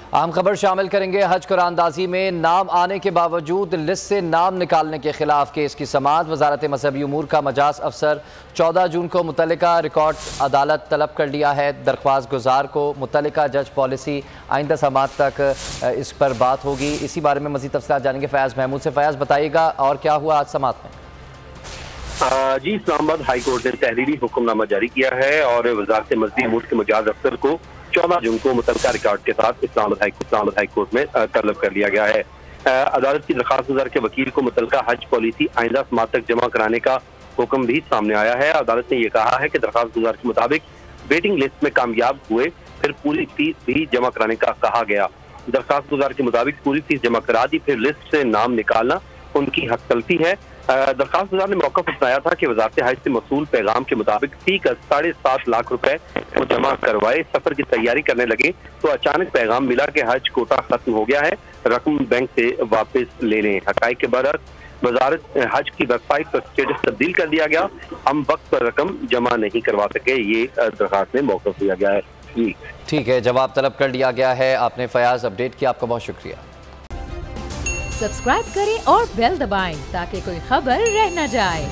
अहम खबर शामिल करेंगे। हज कुरानदाजी में नाम आने के बावजूद लिस्ट से नाम निकालने के खिलाफ केस की समाअत। वजारत मजहबी उमूर का मजाज अफसर 14 जून को मुतल्लिका रिकॉर्ड अदालत तलब कर लिया है। दरख्वास्त गुजार को मुतल्लिका जज पॉलिसी आइंदा समाअत तक इस पर बात होगी। इसी बारे में मजीद तफसीलात जानेंगे फयाज महमूद से। फयाज बताइएगा और क्या हुआ आज समाअत में? जी, इस्लामाबाद हाई कोर्ट ने तहरीरी हुक्मनामा जारी किया है और वजारत मजहबी उमूर के मजाज अफसर को 14 जून को मुतल्लिका रिकॉर्ड के साथ इस्लामाबाद हाई कोर्ट में तलब कर लिया गया है। अदालत की दरख्वास्त गुजार के वकील को मुतल्लिका हज पॉलिसी आइंदा समाअत तक जमा कराने का हुक्म भी सामने आया है। अदालत ने यह कहा है कि दरख्वास्त गुजार के मुताबिक वेटिंग लिस्ट में कामयाब हुए फिर पूरी फीस भी जमा कराने का कहा गया। दरख्वास्त गुजार के मुताबिक पूरी फीस जमा करा दी, फिर लिस्ट से नाम निकालना उनकी हक तलफी है। दरख्वास्त गुजार ने मौक़िफ़ अपनाया था कि वज़ारत हज से मसूल पैगाम के मुताबिक फी का 7.5 लाख रुपए वो जमा करवाए। सफर की तैयारी करने लगे तो अचानक पैगाम मिला कि हज कोटा खत्म हो गया है, रकम बैंक से वापस ले लें। हकाइक के बरअक्स वजारत हज की वेबसाइट पर स्टेटस तब्दील कर दिया गया, हम वक्त पर रकम जमा नहीं करवा सके। ये दरख्वास्त में मौक़िफ़ लिया गया है। जी ठीक है, जवाब तलब कर लिया गया है। आपने फयाज अपडेट किया, आपका बहुत शुक्रिया। सब्सक्राइब करें और बेल दबाएं ताकि कोई खबर रह न जाए।